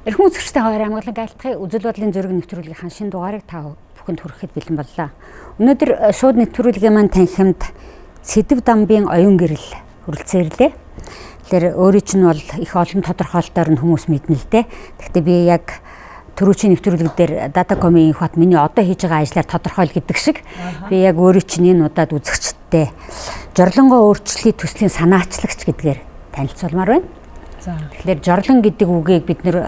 Эрхэм үзэгчтэй хоёр амгалан гайлтгахын үзэл бодлын зөрөг нэвтрүүлгийн шинэ дугаарыг та бүхэнд хүрэхэд бэлэн боллоо. Өнөөдөр шууд нэвтрүүлгийн маань танхимд Цэдэвдамбын Оюунгэрэл хүрэлцээрлээ. Тэгэхээр өөрийн чинь бол их олон тодорхойлолтоор нь хүмүүс мэднэ л дээ. Гэхдээ би яг түрүүчийн нэвтрүүлгүүдээр Датакомын их бат миний одоо хийж байгаа ажлаар тодорхойл гэдэг шиг би яг өөрийн чинь энэ удаад үзэгчдтэй Жорлонгоо өөрчилье төслийн санаачлагч гэдгээр танилцуулмаар байна. Тэгэхээр жорлон гэдэг үгийг бид нэр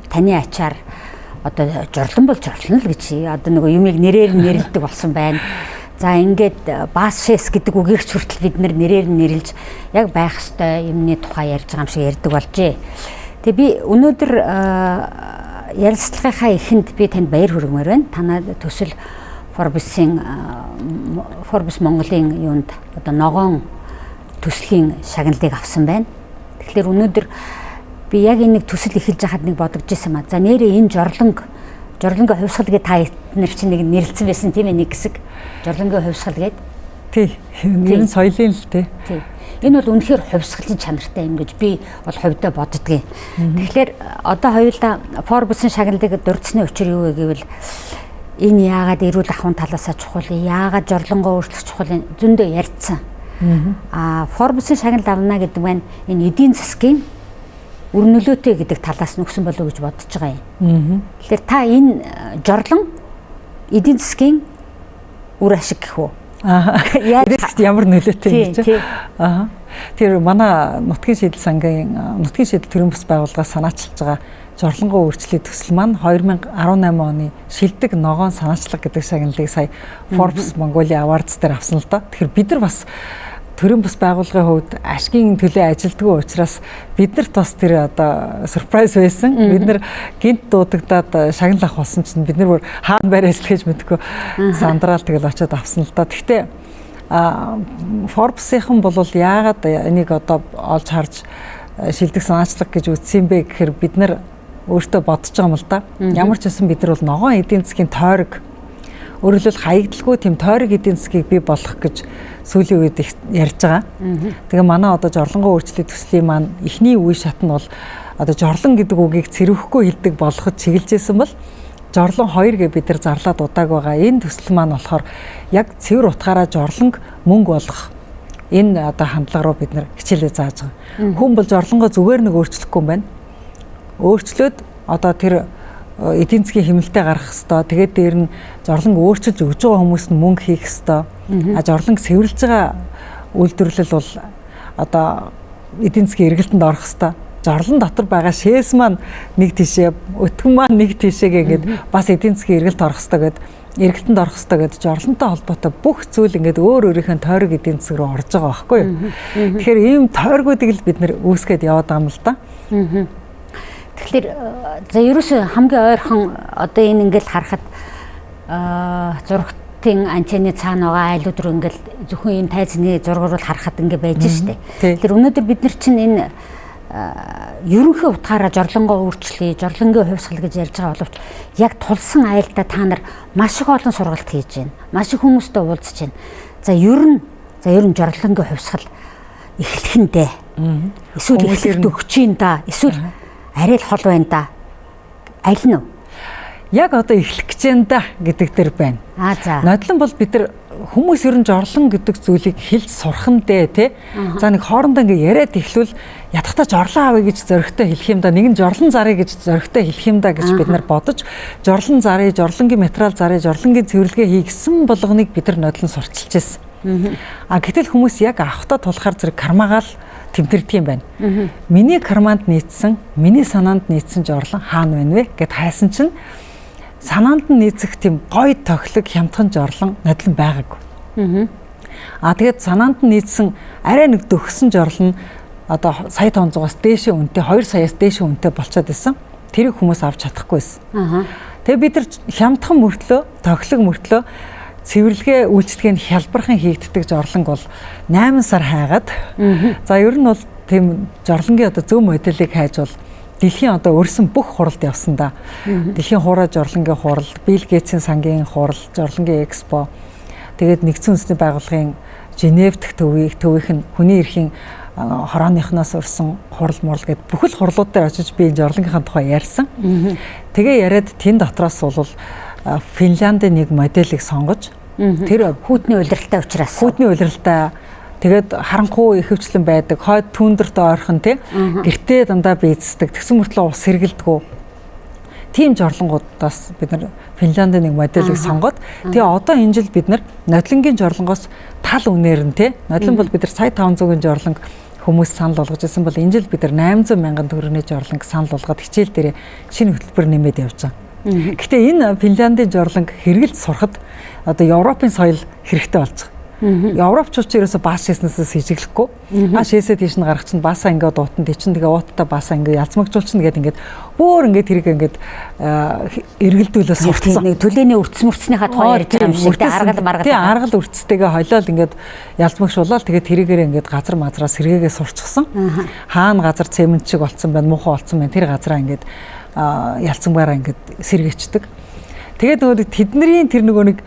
таны ачаар одоо жорлон бол жорлон л гэж одоо нөгөө юмыг нэрээр нэрлэдэг болсон байна. За ингээд баашэс гэдэг үгийг ч хүртэл бид нэрээр нэрлж яг байх ёстой юмны тухай ярьж байгаа юм шиг ярьдаг болжээ. Тэгээ би өнөөдөр ярилцлагынхаа эхэнд би танд баяр хүргэмээр байна. Танаа төсөл Forbes Монголын юунд одоо ногоон төслийн шагналыг авсан байна. Тэгэхээр өнөөдөр би яг энэ нэг төсөл эхэлж байхад нэг бодож ирсэн маа. За нэрээ энэ жорлонгийн хувьсгалыг та нар чинь нэг нэрлэлсэн байсан тийм ээ нэг хэсэг. Жорлонгийн хувьсгал гээд. Тий. Нэр нь соёлын л тий. Тий. Энэ бол үнэхээр хувьсгалын чанартай юм гэж би бол хувьдаа боддгийн. Тэгэхээр одоо хоёулаа Forbes-ын шагналыг дурдсны учир юу вэ гэвэл энэ яагаад эрүүл ахуйн талаасаа чухал, яагаад жорлонгоо өөрчлөх чухал зөндөө ярьцсан. Forbes-ын шагнал авна гэдэг маань энэ эдийн засгийн үр нөлөөтэй гэдэг талаас нь өгсөн болов уу гэж бодож байгаа юм. Тэгэхээр та энэ жорлон эдийн засгийн үр ашиг гэх үү? Ямар нөлөөтэй гэж. Тэр манай нутгийн шийдэл сангийн нутгийн шийдэл төрийн бас байгууллагаас санаачилж байгаа жорлонгоо өөрчлөлт төсөл маань 2018 оны шилдэг ногоон санаачлаг гэдэг шагналыг сая Forbes Mongolia Awards дээр авсан л доо. Тэгэхээр бид нар бас төрийн бас байгууллагын хувьд ашигын төлөө ажилддаг учраас биднэрт бас тэр одоо surprise байсан. Бид нар гинт дуудагдаад шагнал авах болсон чинь бид нар бүр хаана байраас л гэж мэдэхгүй сандраал тэгэл очиод авсан л доо. Гэхдээ Forbes-ийнхан бол яагаад энийг одоо олж харж шилдэг санаачлаг гэж үтсэн бэ гэхээр бид нар өөртөө бодож байгаа юм л да. Ямар ч байсан бид нар бол ногоон эдийн засгийн тойрог өөрөлдөл хаягдaltaгүй тийм тойрог эдийн засгийг бий болгох гэж сүүлийн үед ярьж байгаа. Тэгээ манай одоо жорлонгоо өөрчлөлт төслийн маань эхний үе шат нь бол одоо жорлон гэдэг үгийг цэрвэхгүй хэлдэг болгоход чиглэжсэн бол жорлон 2 гэ бид нар зарлаад удааг байгаа. Энэ төсөл маань болохоор яг цэвэр утгаараа жорлонг мөнгө болгох энэ одоо хандлага руу бид нар хичээлээ зааж байгаа. Хүн бол жорлонгоо зүгээр нэг өөрчлөхгүй юм байна. Өөрчлөөд одоо тэр эдийн засгийн хэмнэлтэд гарах хэвээр. Тэгээд дээр нь жорлонг өөрчилж өгж байгаа хүмүүс нь мөнгө хийх хэвээр. Жорлонг сэвэрлж байгаа үйлдвэрлэл бол одоо эдийн засгийн эргэлтэнд орох хэвээр. Жорлон дотор байгаа шээс маань нэг тишээ, өтгөн маань нэг тишээгээ ингээд бас эдийн засгийн эргэлт орох хэвээр гэд эргэлтэнд орох хэвээр гэд жорлонтой холбоотой бүх зүйл ингээд өөр өөрийнхөө тойрог эдийн засаг руу орж байгаа байхгүй юу. Тэгэхээр ийм тойргуудыг л бид нэр үүсгээд яваад байгаа юм л да. Тэгэхээр за ерөөсөө хамгийн ойрхон одоо энэ ингээл харахад зургтын антенны цаана байгаа айлууд руу ингээл зөвхөн энэ тайзны зургаар бол харахад ингээ байж штэ. Тэгэхээр өнөөдөр бид нар чинь энэ ерөнхий утгаараа жорлонгоо өөрчлөе, жорлонгийн хувьсгал гэж ярьж байгаа боловч яг тулсан айлдаа та нар маш их олон сургалт хийж байна. Маш их хүмүүстэй уулзж байна. За ер нь жорлонгийн хувьсгал эхлэхэндээ эсвэл эхлэхэд өгч юм да. Эсвэл арай л хол байна да. Аль нь вэ? Яг одоо эхлэх гэж байна да гэдэг төр байна. За. Нодлон бол бид нар хүмүүс ер нь жорлон гэдэг зүйлийг хэлж сурах нь дээ тий. За нэг хоорондоо ингээ яриад эхлүүл ядахтаа жорлон авъя гэж зөрөгтэй хэлэх юм да. Нэг нь жорлон заръя гэж зөрөгтэй хэлэх юм да гэж бид нар бодож жорлон заръя, жорлонгийн материал заръя, жорлонгийн цэвэрлэгээ хийгсэн болгоныг бид нар нодлон сурчилж байсан. Гэтэл хүмүүс яг авахтаа тулахаар зэрэг кармагаал тэмдэрдэг юм байна. Миний карманд нийцсэн, миний санаанд нийцсэн жорлон хаана байна вэ гэд хайсан чинь санаанд нь нийцэх тийм гоё тоглог хямдхан жорлон нодлон байгаагүй. Тэгээд санаанд нь нийцсэн арай нэг дөхсөн жорлон одоо сая 500-аас дээшээ үнэтэй 2 саяас дээшээ үнэтэй болчиход байсан. Тэрийг хүмүүс авч чадахгүйсэн. Тэгээ бид нар хямдхан мөртлөө, тоглог мөртлөө цэвэрлэгээ үйлчлэгээнд хялбархан хийгддэг жорлонг бол 8 сар хайгаад. За ер нь бол тийм жорлонгийн одоо зөв моделийг хайж бол дэлхийн одоо өрсөн бүх хуралд явсан да. Дэлхийн хуурай жорлонгийн хурал, Билл Гейтсийн сангийн хурал, жорлонгийн экспо. Тэгээд нэгдсэн үндэсний байгууллагын Женев дэх төвийнх нь хүний эрхийн хорооныхноос өрсөн хурал мурал гэд бүхэл хурлууд дээр очиж би энэ жорлонгийнхаа тухай ярьсан. Тэгээ яриад тэн дотроос бол Финляндийн нэг моделийг сонгож тэр хүүтний улиралтай учраас тэгээд харанхуй ихэвчлэн байдаг, хойд түүндэрт ойрхон тий гэртээ дандаа бийцдэг, тэгсэн мөртлөө ус сэргэлдэггүй. Тийм жорлонгуудаас бид нар Финляндийн нэг моделийг сонгоод тэгээ одоо энэ жил бид нар нодлонгийн жорлонгоос тал үнээр нь тий нодлон бол бид нар сая 500-ын жорлонг хүмүүс санал болгож байсан бол энэ жил бид нар 800 мянган төгрөгийн жорлонг санал болгоод хичээл дээр шинэ хөтөлбөр нэмээд явж байгаа. Гэхдээ энэ Финляндийн жорлонг хэрэгэлд сурахад одоо Европын соёл хэрэгтэй болж байгаа. Европчууд ч ерөөсө баас шээснээс сэжиглэхгүй. Шээсээ тийш нь гарах чинь баасаа ингээд дуутан тий чинь тэгээ ууттай баасаа ингээд ялцмагжуулчихна гэдэг ингээд бүр ингээд тэрийг ингээд эргэлдүүлээ сурцсан. Нэг төлөөний өрцмөрцнийхаа тухай ярьж байгаа юм шиг тий аргал өрцтэйгээ хойлол ингээд ялцмагшуулаад тэгээ тэрийгээр ингээд газар мазраа сэргээгээ сурчсан. Хаана газар цемент шиг болцсон байна, муухай болцсон байна. Тэр газараа ингээд ялцангаараа ингээд сэргээчдэг. Тэгээд нөгөө тэдний тэр нөгөө нэг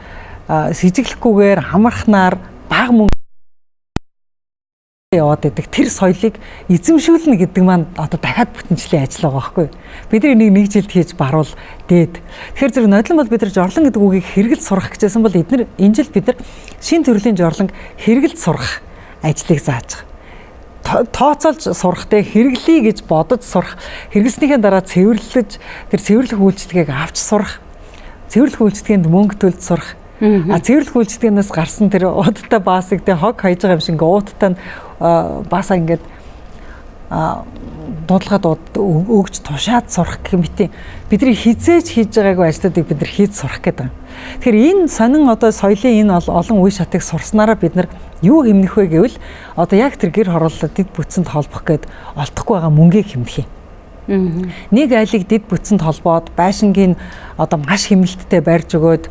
сэжиглэхгүйгээр хамрахнаар бага мөнгө яваад байдаг. Тэр соёлыг эзэмшүүлнэ гэдэг маань одоо дахиад бүтэнчлэн ажил байгаа байхгүй. Бид нэг жилд хийж баруул дээд. Тэгэхээр зэрэг нодлон бол бид нар жорлон гэдэг үгийг хэрэгэлд сурах гэжсэн бол эдгээр энэ жил бид нар шинэ төрлийн жорлон хэрэгэлд сурах ажлыг зааж байгаа. Тооцоолж сурахтай хэрэглэе гэж бодож сурах, хэрэглэснийхээ дараа цэвэрлэж тэр цэвэрлэх үйлчлэгийг авч сурах, цэвэрлэх үйлчлэгэнд мөнгө төлж сурах. Цэвэрлэх үйлчлэгнээс гарсан тэр ууттай баасыг тэ хог хайж байгаа юм шиг ууттай баасаа ингээд дуудлагад өгж тушаад сурах гэмтээ бидний хизээж хийж байгаагүй ажлуудыг бид нар хийж сурах гэдэг. Тэгэхээр энэ сонин одоо соёлын энэ олон үе шатыг сурснараа бид нар юу хэмнэх вэ гэвэл одоо яг тэр гэр хорооллоо дэд бүтцэнд холбох гээд олдохгүй байгаа мөнгийг хэмнэх юм. Нэг айлыг дэд бүтцэнд холбоод байшингийн одоо маш хэмнэлттэй барьж өгөөд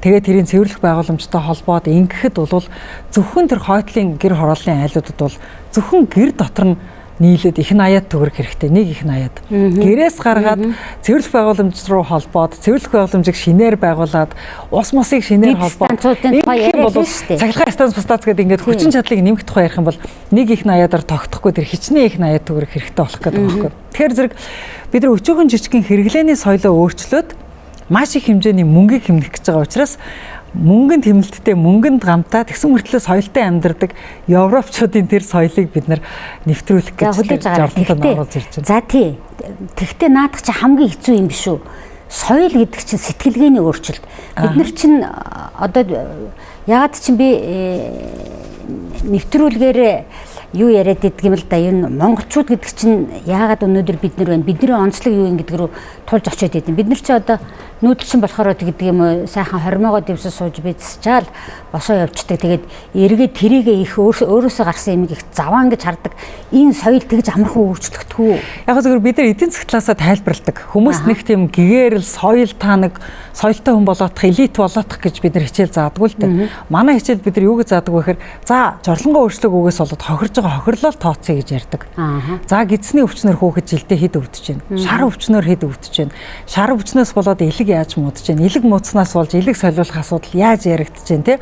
тэгээ тэрийн цэвэрлэх байгууламжтай холбоод ингэхэд бол зөвхөн тэр хойтлын гэр хорооллын айлуудад бол зөвхөн гэр дотор нь нийлээд их 80-аад төгрөг хэрэгтэй, нэг их 80-аад. Гэрээс гаргаад цэвэрлэх байгууламж руу холбоод цэвэрлэх байгууламжийг шинээр байгуулад ус мосыг шинээр холбоод цахилгаан станц бустаац гэдэг ингээд хүчин чадлыг нэмэх тухай ярих юм бол нэг их 80-аар тогтохгүй тэр хичнээн их 80 төгрөг хэрэгтэй болох гэдэг байна байхгүй. Тэгэхээр зэрэг бид нар өчөөхөн жижигхэн хэрэглээний соёлоо өөрчлөөд маш их хэмжээний мөнгийг хэмнэх гэж байгаа учраас мөнгөнд хэмнэлттэй, мөнгөнд гамтаа тэгсэн мөртлөө соёлтой амьдардаг европчуудын тэр соёлыг бид нар нэвтрүүлэх гэж жорлонтой оруулж ирж байна. За тий. Тэгвэл наадах чи хамгийн хэцүү юм биш үү? Соёл гэдэг чинь сэтгэлгээний өөрчлөлт. Бид нар чинь одоо ягаад чинь би нэвтрүүлгээр юу яриад идэх юм л да. Энэ монголчууд гэдэг чинь яагаад өнөөдөр бид нар байна? Бидний онцлог юу юм гэдэг рүү тулж очиод идэв. Бид нар чи одоо нүүдэлчин болохоор гэдэг юм уу? Сайхан хормоогоо дэвсэж сууж бицчаал босоо явцдаг. Тэгээд эргээд тэрийгээ их өөрөөсөө гарсан юм их заваан гэж хардаг. Энэ соёл тэгж амархан өөрчлөгдөхгүй. Яг зөвхөн бид нар эдийн засаг талаасаа тайлбарладаг. Хүмүүс нэг тийм гэгээрл соёл таанаг, соёлтой хүн болоодох, элит болоодох гэж бид нар хичээл заадаггүй л дээ. Манай хичээл бид нар юу гэж заадаг вэ гэхээр за жорлонгоо өөрчлөг үгээс болоод хохирж байгаа хохирлол тооцъё гэж ярьдаг. За гидсний өвчнөр хөөхөж жилдээ хэд өвдөж байна. Шар өвчнөр хэд өвдөж байна. Шар өвчнөөс болоод элэг яаж муудаж байна. Элэг муудснаас болж элэг солиулах асуудал яаж яригдж байна те.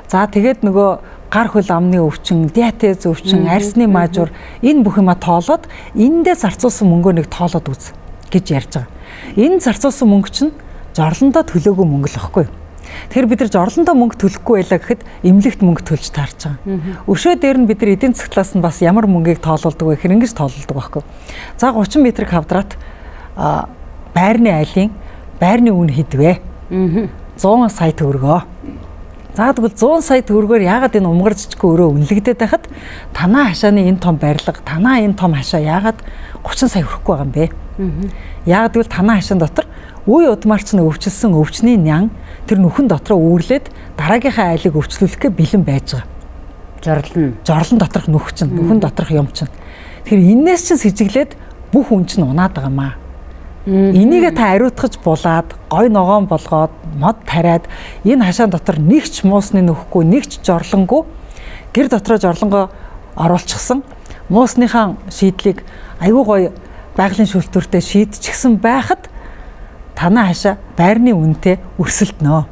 За тэгээд нөгөө гар хөл амны өвчин, диатез өвчин, арсны маажуур энэ бүх юма тоолоод эндээ зарцуулсан мөнгөө нэг тоолоод үз гэж ярьж байгаа. Энэ зарцуулсан мөнгө чинь жорлондоо төлөөгүй мөнгө л واخгүй. Тэгэхээр бид нар жорлондоо мөнгө төлөхгүй байлаа гэхэд эмнэлэгт мөнгө төлж таарч байгаа. Өшөө дээр нь бид нар эдийн засаг талаас нь бас ямар мөнгийг тоололдог вэ гэхээр ингэж тоололдог байхгүй. За 30 м квадрат байрны айлын байрны үн хэдвэ? 100 сая төгрөгөө. За тэгвэл 100 сая төгрөгөөр яагаад энэ умгар жижиг өрөө үнэлэгдээд байхад танаа хашааны энэ том барилга, танаа энэ том хашаа яагаад 30 сая хүрэхгүй байгаа юм бэ? Яагаад гэвэл танаа хашаан дотор үе удмаарч нь өвчлсөн өвчний нян тэр нүхэн дотроо үүрлээд дараагийнхаа айлыг өвчлүүлэхээ бэлэн байж байгаа. Жорлон доторх нүх чинь, нүхэн доторх юм чинь. Тэгэхээр энээс чинь сэжиглээд бүх хүн чинь унаад байгаа маа. Энийгээ та ариутгаж булаад, гой ногоон болгоод, мод тариад энэ хашаан дотор нэгч муусны нөхгүй, нэгч жорлонгүй гэр дотроо жорлонгоо оруулчихсан. Муусныхаа шийдлийг аюу гой байгалийн шүүлтүүртэй шийдчихсэн байхад танаа хашаа байрны үнэтэй өрсөлдөнө.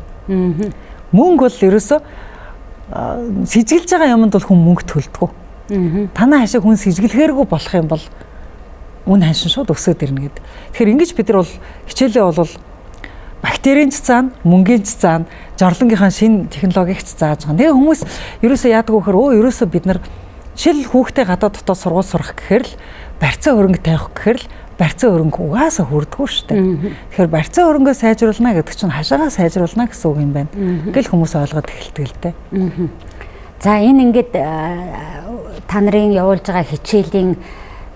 Мөнгө бол ерөөсө сэжиглэж байгаа юмд бол хүн мөнгө төлдөг. Танаа хашиг хүн сэжиглэхээргүй болох юм бол үн ханшин шууд өсөд ирнэ гэдэг. Тэгэхээр ингэж бид нар бол хичээлээ бол бактерийн ч заана, мөнгөний ч заана, жорлонгийнхаа шинэ технологиг ч зааж байгаа. Тэгээ хүмүүс ерөөсөө яадаг вэ гэхээр ерөөсөө бид нар шил хүүхдээ гадаад дотоод сургууль сурах гэхээр л барьцаа хөрөнгө тавих гэхээр л барьцаа хөрөнгө угаасаа хүрдэггүй шүү дээ. Тэгэхээр барьцаа хөрөнгөө сайжруулна гэдэг чинь хашаагаа сайжруулна гэсэн үг юм байна. Гэл хүмүүс ойлгоод эхэлдэг л дээ. За энэ ингээд та нарын явуулж байгаа хичээлийн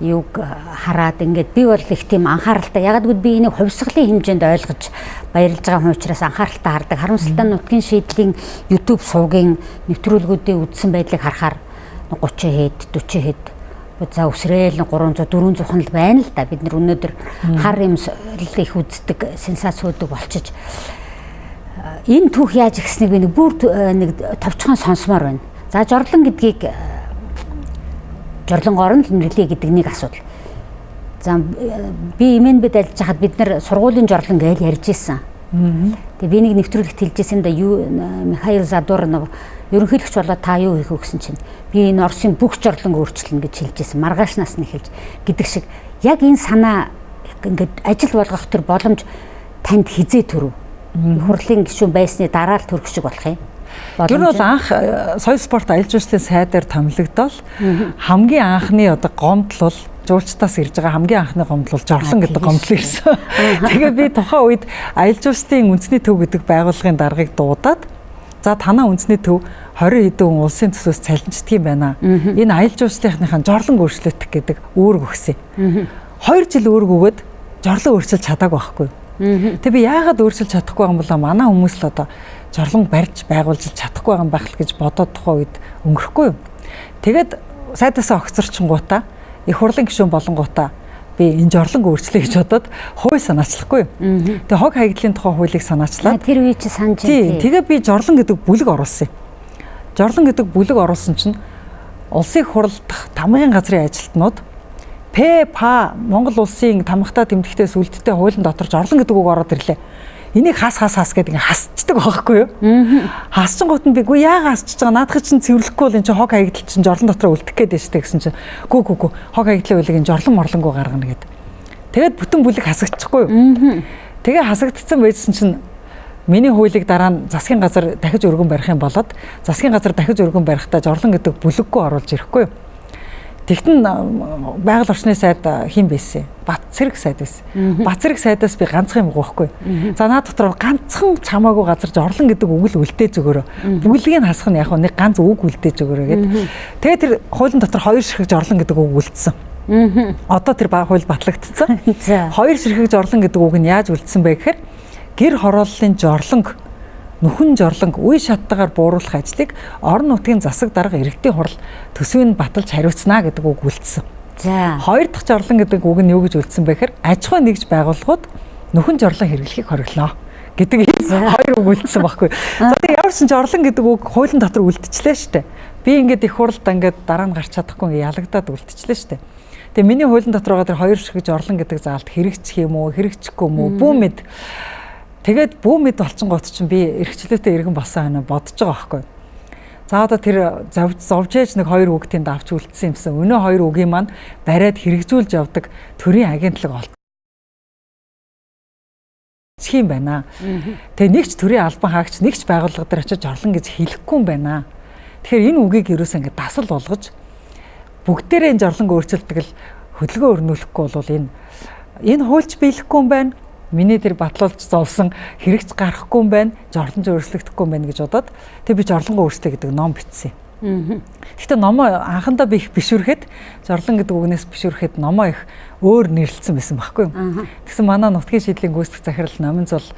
юг хараад ингээд би бол их тийм анхааралтай. Ягаад гэвэл би энийг хувьсгалын хэмжээнд ойлгож баярлж байгаа хүн учраас анхааралтай хардаг. Харамсалтай нутгийн шийдлийн YouTube сувгийн нэвтрүүлгүүдээ үзсэн байдлыг харахаар 30 хэд 40 хэд за өсрээл 300 400 хонол байна л да. Бид нар өнөөдөр хар юм их үздэг, сенсац үүдэг болчиж энэ түүх яаж ихснийг би нэг бүр нэг товчхон сонсомоор байна. За жорлон гэдгийг жорлонгоор нь нэрлэе гэдэг нэг асуудал. За би имэн бид альж хахад бид нар сургуулийн жорлон гэж ярьж ирсэн. Тэгээ би нэг нэвтрүүлэгт хэлжсэн да юу Михаил Задорнов ерөнхийлөгч болоод та юу хийх вэ гэсэн чинь би энэ Оросын бүх жорлон өөрчилнө гэж хэлжсэн. Маргаашнаас нь хэлж гэдэг шиг яг энэ санаа ингээд ажил болгох төр боломж танд хизээ төрөв. Хурлын гишүүн байсны дараа л төрөх шиг болох юм. Гэр бол анх соёл спорт аялал жуулчлалын сайдаар томилогдол хамгийн анхны одоо гомдол бол жуулчдаас ирж байгаа хамгийн анхны гомдол бол жорлон гэдэг гомдол ирсэн. Тэгээ би тухайн үед аялал жуулчлалын үндэсний төв гэдэг байгууллагын даргыг дуудаад за танаа үндэсний төв 20 хэдэн улсын төсвөөс цалинждаг юм байна. Энэ аялал жуулчлалынхаа жорлон өөрчлөлтөх гэдэг үүрэг өгсөн. 2 жил үүрэг өгөөд жорлон өөрчилж чадаагүй байхгүй. Тэгээ би яагаад өөрчилж чадахгүй юм бол манай хүмүүс л одоо жорлон барьж байгуулж чадахгүй байгаа юм байх л гэж бодоод тухайн үед өнгөрөхгүй юу. Тэгээд сайдаасаа огцорчингуудаа их хурлын гишүүн болонгуудаа би энэ жорлонг өөрчлөе гэж бодоод хууль санаачлахгүй юу. Тэгээ хог хаягдлын тухай хуулийг санаачлаа. Тэр үе чи санаж байна. Тэгээ би жорлон гэдэг бүлэг оруулсан юм. Жорлон гэдэг бүлэг оруулсан чинь улсын хурлдах тамгын газрын ажилтнууд ПП Монгол улсын тамхтай тэмдэгтээс үлддэг хуулийн дотор жорлон гэдэг үг ороод ирлээ. Энийг хас гэдэг ингээ хасчдаг байхгүй юу? Хасчингууд нь биггүй яага хасчиж байгаа наадах чинь цэвэрлэхгүй бол энэ чинь хог хаягдал чинь жорлон дотор үлдэх гээд штэ гэсэн чинь гүү хог хаягдлын хуулийг энэ жорлон морлонгоо гаргана гэд. Тэгээд бүтэн бүлэг хасагдчихгүй юу? Тэгээ хасагдсан байжсэн чинь миний хуулийг дараа нь засгийн газар дахиж өргөн барих юм болоод засгийн газар дахиж өргөн барихдаа жорлон гэдэг бүлэггүй оруулж ирэхгүй юу? Тэгтэн байгаль орчны сайд хэн байсан? Бацэрэг сайд байсан. Бацэрэг сайдаас би ганцхан юм гохгүй. За наад дотор ганцхан чамаагүй газар жорлон гэдэг үг л үлдээж өгөөрөө. Бүлгийг хасах нь яг нэг ганц үг үлдээж өгөөрөө гэд. Тэгээ тэр хуулийн дотор 2 ширхэг жорлон гэдэг үг үлдсэн. Одоо тэр хууль батлагдсан. 2 ширхэг жорлон гэдэг үг нь яаж үлдсэн бэ гэхээр гэр хорооллын жорлонг нүхэн жорлонг үе шаттайгаар бууруулах ажлыг орон нутгийн засаг дарга иргэдийн хурал төсвийг баталж хариуцна гэдэг үг үлдсэн. За 2 дахь жорлон гэдэг үг нь юу гэж үлдсэн бэ гэхээр аж ахуй нэгж байгууллагууд нүхэн жорлон хэрэглэхийг хориглоно гэдэг 2 үг үлдсэн байхгүй. За тэгээ ямар ч жорлон гэдэг үг хуулийн дотор үлдчихлээ шүү дээ. Би ингээд их хуралд ингээд дараа нь гарч чадахгүй ингээд ялагдаад үлдчихлээ шүү дээ. Тэгээ миний хуулийн дотор байгаа тэр 2 ширхэг жорлон гэдэг заалт хэрэгжих юм уу, хэрэгжихгүй юм уу, бүү мэд. Тэгээд бүү мэд болчингууд чинь би эрхчлөөтэй иргэн болсон ханаа бодож байгаа байхгүй. За одоо тэр зовжээж нэг 2 үг тэнд авч үлдсэн юмсан. Өнөө 2 үгийн маань бариад хэрэгжүүлж явдаг төрийн агентлаг олт. Чих юм байна. Тэгээ нэгч төрийн албан хаагч нэгч байгууллага дээр очиж жорлон гэж хэлэхгүй юм байна. Тэгэхээр энэ үгийг ерөөсөө ингэ дасал болгож бүгдээрээ жорлонг өөрчилдөг л хөдөлгөөн өрнүүлэхгүй бол энэ хуульч биелэхгүй юм байна. Миний тэр батлуулж зовсон хэрэгч гарахгүй юм байна. Жорлонж өөрчлөгдөхгүй юм байна гэж бодоод тэг би жорлонгоо өөрчлөе гэдэг ном бичсэн. Гэхдээ номоо анхандаа би их бишүрхэд жорлон гэдэг үгнээс бишүрхэд номоо их өөр нэрлэлсэн байсан байхгүй юу. Тэгсэн манай нутгийн шийдлийн гүйцэтгэх захирал номын зул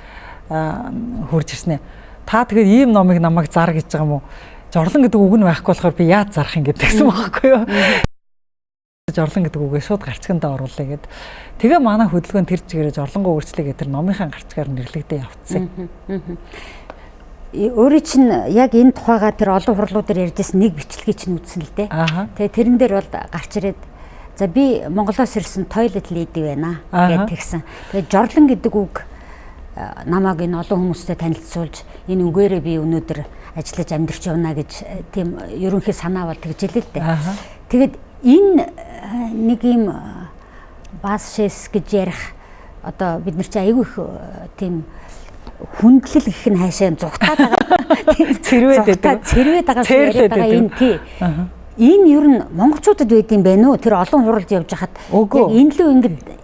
хурж ирснэ. Та тэгээд ийм номыг намайг зар гэж байгаа юм уу? Жорлон гэдэг үг нь байхгүй болохоор би яаж зарах юм гэдэгсэн байхгүй юу. Жорлон гэдэг үгээ шууд гарцгандаа оруулъя гэд. Тэгээ манай хөдөлгөөн тэр чигээрээ жорлонгоо өөрчлөе гэдэг номынхаа гарцгаар нэрлэгдээ явцсан. Өөрөө чинь яг энэ тухайга тэр олон хурлуудаар ярьжсэн нэг бичлэгийг чинь үзсэн л дээ. Тэгээ тэрэн дээр бол гарч ирээд за би Монголоос ирсэн toilet lady байна гэж тэгсэн. Тэгээ жорлон гэдэг үг намайг энэ олон хүмүүстэй танилцуулж энэ үгээрээ би өнөөдөр ажиллаж амьдрч явна гэж тийм ерөнхий санаа бол тэгж хэлээ л дээ. Тэгээд энэ нэг юм баашэс гэж ярих одоо бид нар чи айгүй их тийм хүндлэл гэх нь хаашаа зүгтаад байгаа. Цэрвээд байгаа яриад байгаа энэ тий. Энэ ер нь монголчуудад байд юм байна уу? Тэр олон хуралд явж хахад яг энэ лөө ингэдэг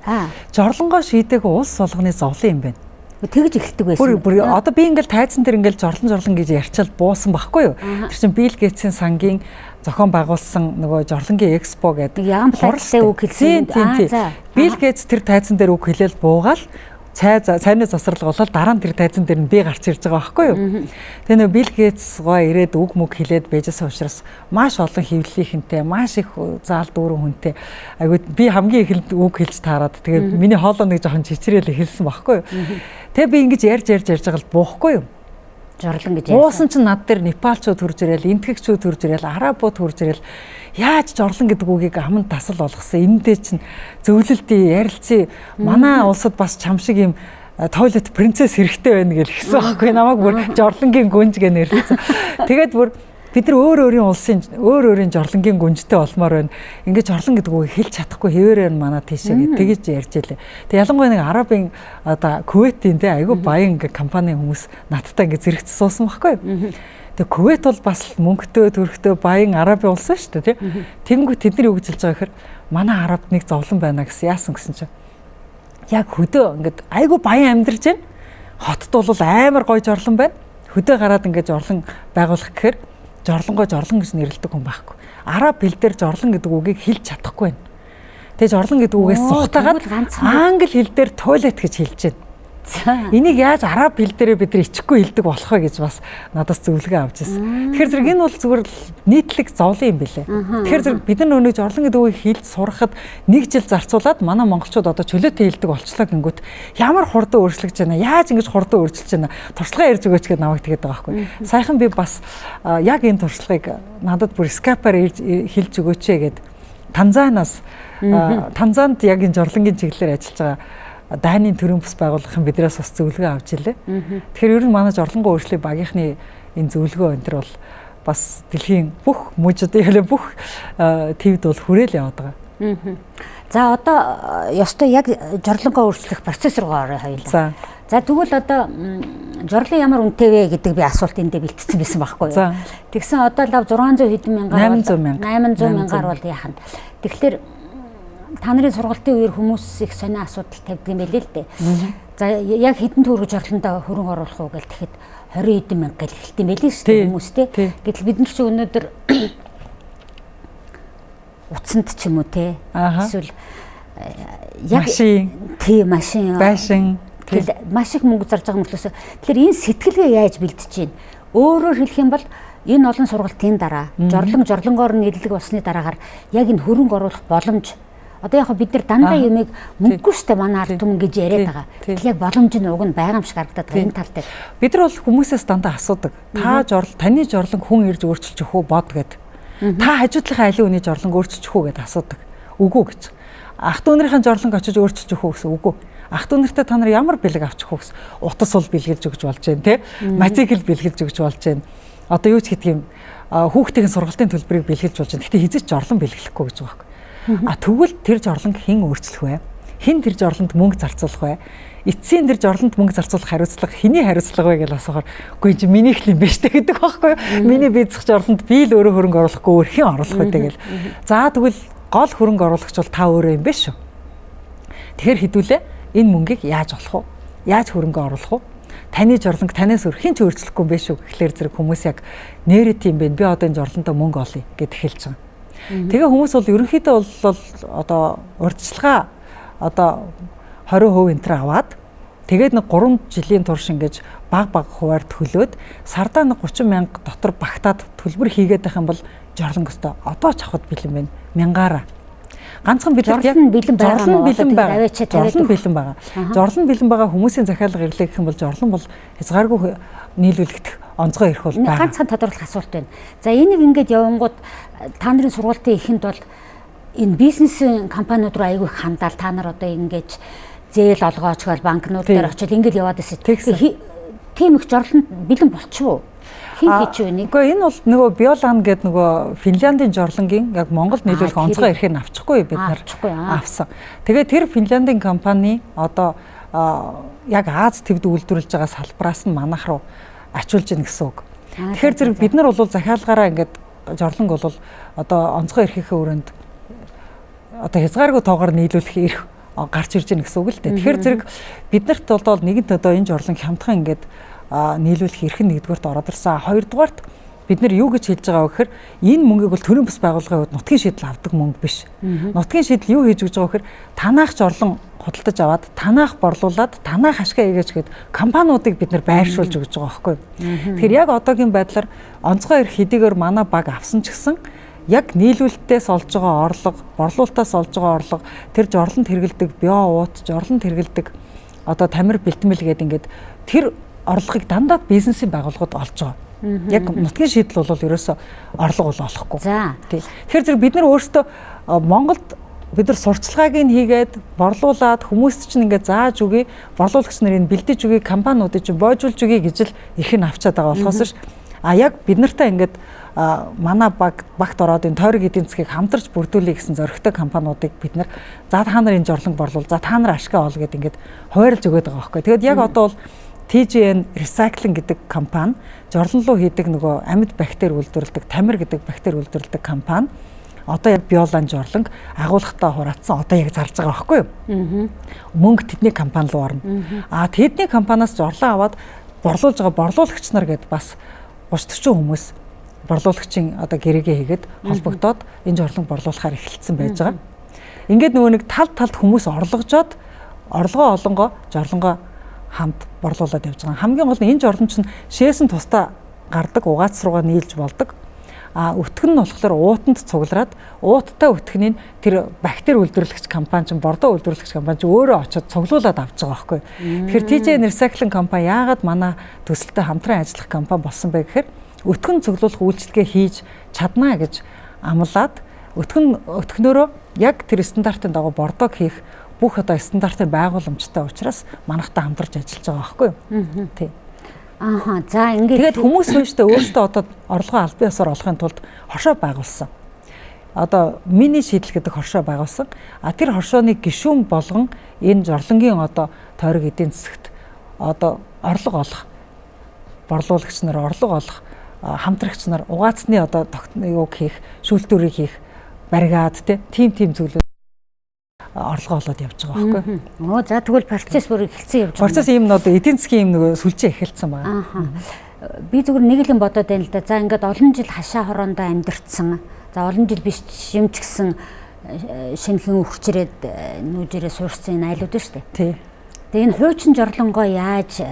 жорлонгоо шийдэг улс болгоны зовлон юм байна. Тэгж эхэлдэг байсан. Бүр одоо би ингээл тайзан дээр ингээл жорлон гэж ярьчаал буусан байхгүй юу? Тэр чинь Билл Гейтсийн сангийн зохион байгуулсан нөгөө жорлонгийн экспо гэдэг яган платтай үг хэлсэн. Билл Гейтс тэр тайзан дээр үг хэлээл буугаал цайны засварлага болол дараа нь тэр тайзан дээр нь би гарч ирж байгаа байхгүй юу? Тэгээ нөгөө Билл Гейтс гоо ирээд үг мөг хэлээд байжсэн учраас маш олон хөвлөлийнхэнтэй, маш их заал дүүрэн хүнтэй. Айгуу би хамгийн их үг хэлж таарад. Тэгээ миний хоолоо нэг жоохон чичрээл хэлсэн байхгүй юу? Тэгээ би ингэж ярьж байгаа л буухгүй юу? Жорлон гэж буусан чинь над дээр Непалчууд хурж ирэл, энтгэгчүүд хурж ирэл, арабууд хурж ирэл. Яаж жорлон гэдэг үгийг аманд тасал болгосон. Эндээ чинь зөвлөлтийн ярилцсан манай улсад бас чам шиг юм тойлет принцесс хэрэгтэй байна гэж хэлсэн байхгүй намайг бүр жорлонгийн гүнж гэж нэрлэсэн. Тэгээд бүр бид нар өөр өөрийн жорлонгийн гүнжтэй олмоор байна. Ингээд жорлон гэдэг үгийг хэлж чадахгүй хэвээрээ манай тийшээ гэж ярьж илээ. Тэг ялангуяа нэг арабын одоо Кувейтийн те айгүй баян ингээд компани хүмүүс надтай ингээд зэрэгц суусан байхгүй юу? Тэг Кувейт бол бас мөнгөтэй төрхтэй баян арабын улс шүү дээ тий. Тэнгүү тэд нар юу гэж хэлж байгаа гэхээр манай арабд нэг зовлон байна гэсэн яасан гэсэн чинь яг хөдөө ингээд айгүй баян амьдарч байна. Хотод бол амар гоё жорлон байна. Хөдөө гараад ингээд жорлон байгуулах гэхээр жорлонгоо жорлон гэж нэрлэдэг хүн байхгүй. Араб хэл дээр жорлон гэдэг үгийг хэлж чадахгүй байна. Тэгээ жорлон гэдэг үгээс сухтагаад англи хэл дээр туйлет гэж хэлж байна. Энийг яаж араб хэл дээрээ бид нар ичихгүй хэлдэг болох вэ гэж бас надаас зөвлөгөө авч ирсэн. Тэгэхээр зэрэг энэ бол зүгээр нийтлэг зовлон юм билээ. Тэгэхээр зэрэг бид нар өнөө жорлон гэдэг үгийг хэлж сурахад нэг жил зарцуулаад манай монголчууд одоо чөлөөтэй хэлдэг болчлоо гингүүт ямар хурдан өөрчлөгдөж байна. Яаж ингэж хурдан өөрчилж байна. Туршлагаа ярьж өгөөч гэдээ намайг тэгээд байгаа байхгүй. Саяхан би бас яг энэ туршлагыг надад бүр скайпаар хэлж өгөөч гэд Танзанаас Танзанд яг энэ жорлонгийн чиглэлээр ажиллаж байгаа Дайны төрийн бус байгууллагын биднээс бас зөвлөгөө авч илээ. Тэгэхээр ер нь манай жорлонгоо өөрчлөлт багийнхны энэ зөвлөгөө энэ төр бол бас дэлхийн бүх мужуудын бүх твд бол хүрээл яваад байгаа. За одоо ёстой яг жорлонгоо өөрчлөх процесс руу орё хоёулаа. За тэгвэл одоо жорлон ямар үнэтэй вэ гэдэг би асуулт эндээ бэлтцсэн байсан байхгүй юу? Тэгсэн одоо лав 600 хэдэн мянгаар 800 мянгаар бол яаханд. Тэгэхээр та нарын сургалтын үеэр хүмүүс их сонио асуудал тавьдаг юм байлээ л дээ. За яг хэдэн төгрөг жорлондоо хөрөнгө оруулах уу гэж тэгэхэд 20 хэдэн мянга гэл эхэлт юм байлээ шүү дээ хүмүүс те. Гэтэл бид нар чи өнөөдөр утсанд ч юм уу те. Эсвэл яг машин байшин тэгэл маш их мөнгө зарж байгаа мөртлөөс тэгэхээр энэ сэтгэлгээ яаж бэлдэж чинь өөрөөр хэлэх юм бол энэ олон сургалтын дараа жорлонгоор нэрлэг болсны дараагаар яг энэ хөрөнгө оруулах боломж одоо яг бид нар дандаа юмыг мөнгөгүй штэ манай ард түмэн гэж яриад байгаа. Тэгэхээр яг боломж нь уг нь байгаа юм шиг харагдаад байгаа энэ тал дээр. Бид нар бол хүмүүсээс дандаа асуудаг. Таны жорлон хүн ирж өөрчилж өгөх үү бод гэд. Та хажуудлынхаа аливаа үний жорлон өөрчилж өгөх үү гэд асуудаг. Үгүй гэж. Ах トゥ нарийн жорлон очиж өөрчилж өгөх үү гэсэн үгүй. Ах トゥ нартай та нар ямар бэлэг авчих вэ гэсэн. Утас бол бэлгэлж өгч болж байна те. Мотоцикл бэлгэлж өгч болж байна. Одоо юу ч гэдэг юм хүүхдийн сургалтын төлбөрийг бэлгэлж болж байна. Гэхдээ хизээч жорлон бэлгэлэхгүй гэж байгаа юм. Тэгвэл тэр жорлонг хэн өөрчлөх вэ? Хэн тэр жорлонд мөнгө зарцуулах вэ? Эцсийн тэр жорлонд мөнгө зарцуулах хариуцлага хэний хариуцлага вэ гэж асуухаар үгүй чи минийх л юм биш үү гэдэг байхгүй юу? Миний бийцэх жорлонд би л өөрөө хөрөнгө оруулахгүй өөр хэн оруулах вэ тэгэл. За тэгвэл гол хөрөнгө оруулагч бол та өөрөө юм биш үү? Тэгэхээр хэдүүлээ энэ мөнгийг яаж олох вэ? Яаж хөрөнгө оруулах вэ? Таны жорлонг танаас өөр хэн ч өөрчлөхгүй юм биш үү гэхлээр зэрэг хүмүүс яг нэрээ тийм байна. Би одоо энэ жорлондоо мөнгө олъё гэд хэлж байгаа. Тэгээ хүмүүс бол ерөнхийдөө бол одоо урьдчилгаа одоо 20% энтер аваад тэгээд нэг 3 жилийн турш ингэж баг хуваар төлөөд сардаа нэг 30 мянга дотор багтаад төлбөр хийгээд байх юм бол жорлон өстой одоо ч авахд бэлэн байна. Мянгаараа. Ганцхан бид яг жорлон бэлэн байгаа. Жорлон бэлэн байгаа хүмүүсийн захиалга ирлээ гэх юм бол жорлон бол хязгааргүй нийлүүлэгдэх онцгой ирэх бол байна. Ганцхан тодорхойлох асуулт байна. За энийг ингээд явангууд та нарын сургалтын эхэнд бол энэ бизнесийн компаниуд руу аягүй их хандаал та нар одоо ингэж зээл олгооч гал банкнууд дээр очил ингээд яваад байсан. Тийм их жорлонд бэлэн болчихвоо. Хин хийж байна. Үгүй энэ бол нөгөө Биолан гэдэг нөгөө Финляндийн жорлонгийн яг Монголд нийлүүлэх онцгой эрхийг авчихгүй бид нар авсан. Тэгээд тэр Финляндийн компани одоо яг Аз төвд үйлдвэрлэж байгаа салбараас нь манайх руу ачуулж ийн гэсэн үг. Тэгэхээр зэрэг бид нар бол захиалгаараа ингээд жорлонг бол одоо онцгой эрхийнхээ өрөөнд одоо хязгааргүй тоогоор нийлүүлэх эрх гарч ирж байна гэсэн үг л дээ. Тэгэхээр зэрэг биднэрт бол нэгэнт одоо энэ жорлонг хямдхан ингээд нийлүүлэх эрх нь нэгдүгээрт ороод ирсэн. Хоёрдугаарт бид нар юу гэж хэлж байгаа вэ гэхээр энэ мөнгийг бол төрийн бас байгууллагын хувьд нутгийн шийдэл авдаг мөнгө биш. Нутгийн шийдэл юу хийж өгч байгаа вэ гэхээр танаах жорлон худалдаж аваад танаах борлуулад танаах ашгаа ийгэж гээд компаниудыг бид нар байршуулж өгч байгаа байхгүй. Тэгэхээр яг одоогийн байдлаар онцгой эрх хэдийгээр манай баг авсан ч гэсэн яг нийлүүлэлтээс олж байгаа орлого, борлуулалтаас олж байгаа орлого, тэр жорлонд хэрэгэлдэг био уут, жорлонд хэрэгэлдэг одоо тамир бэлтгэл гэдэг ингээд тэр орлогыг дандаа бизнесийн байгууллагууд олж байгаа. Яг нутгийн шийдэл бол ерөөсөө орлого бол олохгүй. Тэгэхээр зэрэг бид нар өөрсдөө Монголд бид нар сурчлагыг нь хийгээд борлуулад хүмүүст чинь ингээд зааж өгье, борлуулагч нарын бэлдэж өгье, компаниудыг чинь боожуулж өгье гэж л их нь авчаад байгаа болохоос ш. Яг бид нартай ингээд манай багт ороод энэ тойрог эдийн засгийг хамтарч бүрдүүлэе гэсэн зорилготой компаниудыг бид нар за та нарын жорлонг борлуул, за та нар ашгаа ол гэдээ ингээд хуваарлж өгöd байгаа байхгүй. Тэгээд яг одоо бол TGN Recycling гэдэг компани жорлонлоо хийдэг нөгөө амьд бактери үйлдвэрлэдэг, тамир гэдэг бактери үйлдвэрлэдэг компани одоо яг Биолан жорлонг агуулгатаа хураацсан одоо яг зарж байгаа байхгүй юу? Мөнгө тэдний компани руу орно. Тэдний компаниас жорлон аваад борлуулж байгаа борлуулагч нар гэдээ бас 30-40 хүмүүс борлуулагчийн одоо гэрээгээ хийгээд холбогдоод энэ жорлонг борлуулахаар эхэлсэн байж байгаа. Ингээд нөгөө нэг талд хүмүүс орлогожоод орлогоо олонгоо жорлонгоо хамт борлуулад явж байгаа. Хамгийн гол нь энэ жорлон чинь шээсэн тусдаа гардаг угаац руугаа нийлж болдог. Өтгөн нь болохоор уутанд цуглараад ууттай өтгөнийг тэр бактери үйлдвэрлэгч компани чинь бордоо үйлдвэрлэгч компани чинь өөрөө очиод цуглуулад авч байгаа байхгүй. Тэгэхээр TGN Recycling компани яагаад манай төсөлтэй хамтран ажиллах компани болсон бэ гэхээр өтгөн цуглуулах үйлчилгээ хийж чаднаа гэж амлаад өтгөнөөрөө яг тэр стандартын дагуу бордог хийх бүх одоо стандартын байгууламжтай учраас манайхтай хамтарч ажиллаж байгаа байхгүй юу? Тий. За ингээд тэгээд хүмүүс өөртөө одоо орлогоо албан ёсоор олохын тулд хоршоо байгуулсан. Одоо мини шийдэл гэдэг хоршоо байгуулсан. Тэр хоршооны гишүүн болгон энэ жорлонгийн одоо тойрог эдийн засагт одоо орлого олох, борлуулагч нар орлого олох, хамтрагч нар угаацны одоо юуг хийх, шүүлтүүрийг хийх, баригаад тийм зүйлүүд орлого олоод явж байгаа байхгүй. За тэгвэл процесс бүр эхэлсэн явж байгаа. Процесс ийм одоо эдийн засгийн ийм нэг сүлжээ эхэлсэн байна. Би зүгээр нэг л юм бодоод байна л да. За ингээд олон жил хашаа хороондоо амьдэрсэн. За олон жил биш юм ч гэсэн шинхэн үрчрээд нүүжээрээ суурсан энэ айлууд шүү дээ. Тий. Тэгээ энэ хуучин жорлонгоо яаж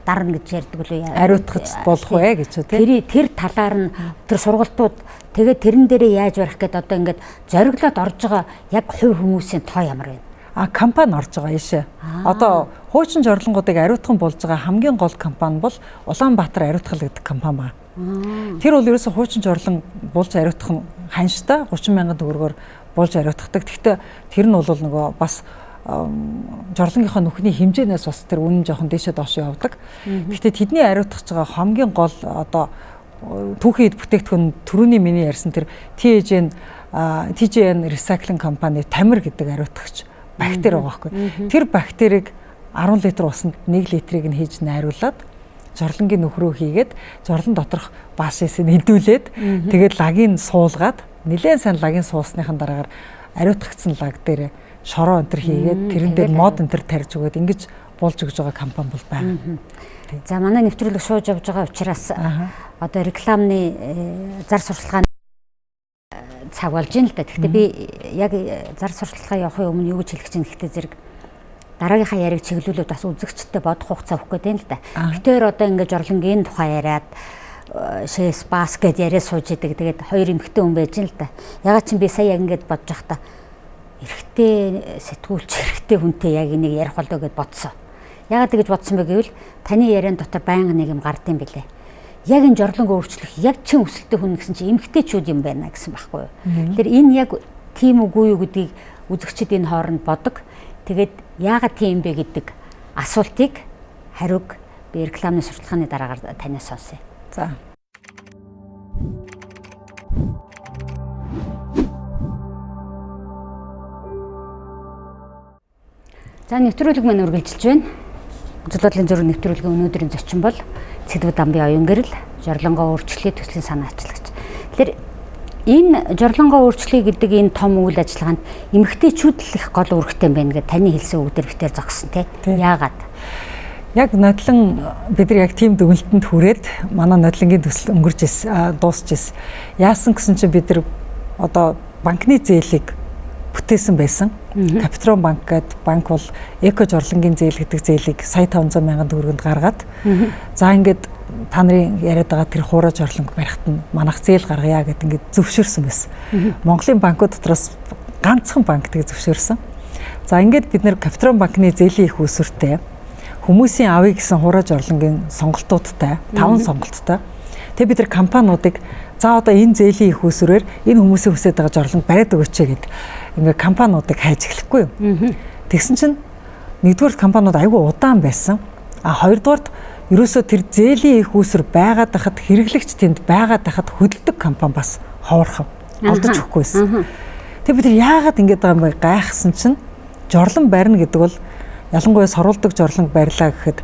дарна гэж ярьдаг үлээ. Ариутгаж болох вэ гэж үү? Тэр талаар нь тэр сургалтууд тэгээд тэрэн дээрээ яаж барих гэдэг одоо ингээд зориглоод орж байгаа яг хувь хүмүүсийн тоо ямар вэ? Компани орж байгаа ийшээ. Одоо хуучин жорлонгуудыг ариутган болж байгаа хамгийн гол компани бол Улаанбаатар ариутгал гэдэг компани байна. Тэр бол ерөөсө хуучин жорлон болж ариутгах нь ханштай 30,000 төгрөгөөр болж ариутгадаг. Гэхдээ тэр нь бол нөгөө бас жорлонгийнхоо нүхний хэмжээнээс бас тэр үнэн жоохон дээшээ доош явдаг. Гэхдээ тэдний ариутгаж байгаа хамгийн гол одоо түүхийд бүтээгдэхүүн түрүүний миний ярьсан тэр TGN Recycling компани тамир гэдэг ариутгагч бактери байгаа байхгүй. Тэр бактерийг 10 литр усанд 1 литрийг нь хийж найруулад жорлонгийн нөх рүү хийгээд жорлон доторх баашисыг хэдүүлээд тэгээд лагийг суулгаад нэлээд сайн лагийг суулсныхан дараагаар ариутгагдсан лаг дээр шороо өнтер хийгээд тэрэн дээр мод өнтер тарьж өгөөд ингэж болж өгж байгаа компани бол байна. За манай нэвтрүүлэг шууж явж байгаа учраас одоо рекламны зар сурталчилгааны цаг болж байна л да. Гэхдээ би яг зар сурталчилгаа явахын өмнө юу гэж хэлэх чинь гэхдээ зэрэг дараагийнхаа яриг чиглүүлээд бас үзэгчтэй бодох хугацаа өгөх гээд байна л да. Гэтээр одоо ингээд жорлонгийн тухай яриад шээс бас гэд яриа сууж идэг. Тэгээд хоёр эмэгтэй хүн байж байна л да. Ягаад ч би сая яг ингээд бодож байхдаа эрэгтэй сэтгүүлч эрэгтэй хүнтэй яг энийг ярих болоо гэд бодсон. Ягаад тэгэж бодсон бэ гэвэл таны яриан дотор байнга нэг юм гардыг билээ. Яг энэ жорлонг өөрчлөх яг чин өсөлттэй хүн гэсэн чинь эмэгтэйчүүд юм байна гэсэн байхгүй юу. Тэгэхээр энэ яг тийм үгүй юу гэдгийг үзэгчид энэ хооронд бодог. Тэгээд яагаад тийм бэ гэдэг асуултыг хариуг би рекламны сурталчилгааны дараагаар танаас сонсъё. За. За нэвтрүүлэг маань үргэлжилж байна. Үзэл бодлын зөрөг нэвтрүүлгийн өнөөдрийн зочин бол Цэдэвдамбын Оюунгэрэл Жорлонгоо өөрчиле төслийн санаачлагч. Тэгэхээр энэ Жорлонгоо өөрчиле гэдэг энэ том үйл ажиллагаанд эмэгтэйчүүд л их гол үүрэгтэй байна гэдэг таны хэлсэн үгдэр битээр зогссон тий. Яагаад? Яг нодлон бид нар яг тийм дүгнэлтэнд хүрээд манай нодлонгийн төсөл өнгөрч дуусч ирсэн. Яасан гэсэн чинь бид нар одоо банкны зээлийг бүтээсэн байсан. Капитрон банк гэдэг банк бол эко жорлонгийн зээл гэдэг зээлийг сая 500 мянган төгрөгөнд гаргаад за ингээд та нарын яриад байгаа тэр хуурай жорлонг барихт нь манайх зээл гаргая гэд ингээд зөвшөөрсөн байсан. Монголын банкуд дотроос ганцхан банк тийг зөвшөөрсөн. За ингээд бид нэр Капитрон банкны зээлийн их усүртэй хүмүүсийн авъя гэсэн хуурай жорлонгийн сонголтуудтай 5 сонголттой. Тэгээ бид нар компаниудыг за одоо энэ зээлийн их усүрээр энэ хүмүүсийн хүсэж байгаа жорлонг бариад өгөөч гэд ингээ компаниудыг хайж эхлэхгүй юу. Тэгсэн чинь нэгдүгээр компаниуд айгүй удаан байсан. А хоёрдугаарт ерөөсөө тэр зээлийн их усүр байгаад байхад хэрэглэгч тэнд байгаад байхад хөдөлдөг компани бас хоорхон олдож өгөхгүйсэн. Тэгээ бид нар яагаад ингэж байгаа юм бэ гайхсан чинь жорлон барина гэдэг бол ялангуяа сорулдаг жорлонг барилаа гэхэд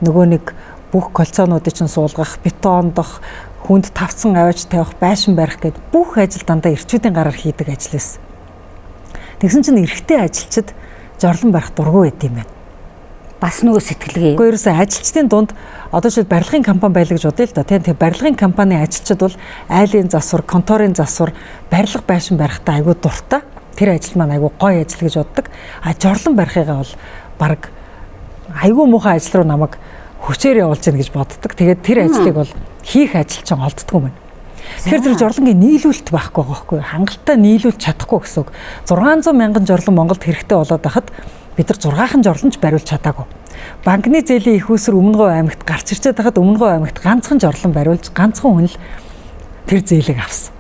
нөгөө нэг бүх колцоонуудыг чинь суулгах, бетондох, хүнд тавцсан аваач тавих, байшин барих гэд бүх ажил дандаа эрчүүдийн гараар хийдэг ажил байсан. Тэгсэн чинь эрэгтэй ажилчид жорлон барих дургүй байд юм байна. Бас нөгөө сэтгэлгээ. Гэхдээ ерөөсөө ажилчдын дунд одоо жишээ барилгын компани байлаа гэж бодъё л да. Тэгээ барилгын компани ажилчид бол айлын засвар, конторын засвар, барилга байшин барихтаа айгүй дуртай. Тэр ажил маань айгүй гоё ажил гэж боддог. А жорлон барихыгаа бол баг айгүй муухай ажил руу намайг хүчээр явуулж гин гэж боддог. Тэгээд тэр ажлыг бол хийх ажилч олддгүй юм байна. Тэгэхээр тэр жорлонгийн нийлүүлэлт байхгүй байгаа байхгүй хангалттай нийлүүлж чадахгүй гэсэн үг. 600 мянган жорлон Монголд хэрэгтэй болоод байхад бид нар 6хан жорлонч бариулж чадаагүй. Банкны зээлийн их усүр Өмнөгов аймагт гарч ирчээд байхад Өмнөгов аймагт ганцхан жорлон бариулж ганцхан хүн л тэр зээлийг авсан.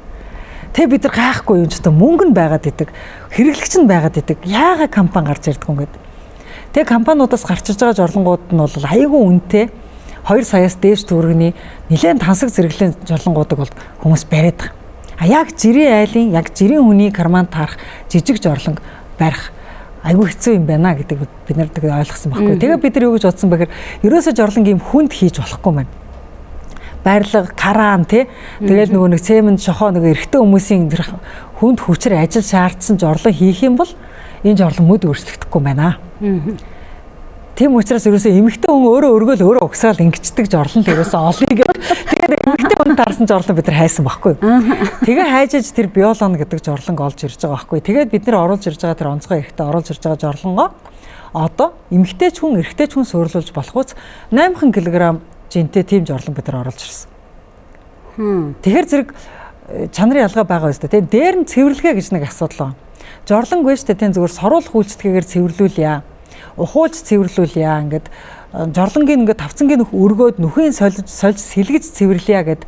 Тэгээ бид нар гайхгүй юм ч одоо мөнгө нь байгаад идэг, хэрэглэгч нь байгаад идэг. Яагаад компани гарч ирдэг юм гээд. Тэгээ компаниудаас гарч иж байгаа жорлонгууд нь бол айгүй үнэтэй 2 саяас дээш төгрөгийн нэлээд тансаг зэрэглэлийн жорлонгуудыг бол хүмүүс бариад байгаа. А яг жирийн айлын, яг жирийн хүний карман таарах жижиг жорлонг барих айгүй хэцүү юм байна гэдэг бид нар тэг ойлгосон байхгүй. Тэгээ бид нар юу гэж бодсон бэхээр ерөөсөө жорлонг юм хүнд хийж болохгүй маань. Барилга, караан тий. Тэгэл нөгөө нэг цемент, шохоо нөгөө эрэгтэй хүмүүсийн хүнд хүчээр ажил шаардсан жорлон хийх юм бол энэ жорлон мөд өөрчлөгдөхгүй байна. Тийм учраас ерөөсөө эмэгтэй хүн өөрөө өргөөл өөрөө угсаал ингэчдэг жорлон л ерөөсөө олъё гэдэг. Тэгээд эмэгтэй хүн таарсан жорлон бид нар хайсан байхгүй. Тэгээ хайжээж тэр биолон гэдэг жорлонг олж ирж байгаа байхгүй. Тэгээд бид нар оруулж ирж байгаа тэр онцгой эрэхтэй оруулж ирж байгаа жорлонгоо одоо эмэгтэйч хүн эрэгтэйч хүн суйрлуулж болохгүйц 8 кг жинтэй тийм жорлон бид нар оруулж ирсэн. Тэгэхээр зэрэг чанарын ялгаа байгаа үстэй. Тэгээд дээр нь цэвэрлэгээ гэж нэг асуудал байна. Жорлонг биш тэ тийм зүгээр соруулах үйлчлэгээр цэвэрлүүлье. Ухуулж цэвэрлүүлье ингээд жорлонгийн ингээд тавцангийн нүх өргөөд нүхийн сольж сэлгэж цэвэрлэе гэд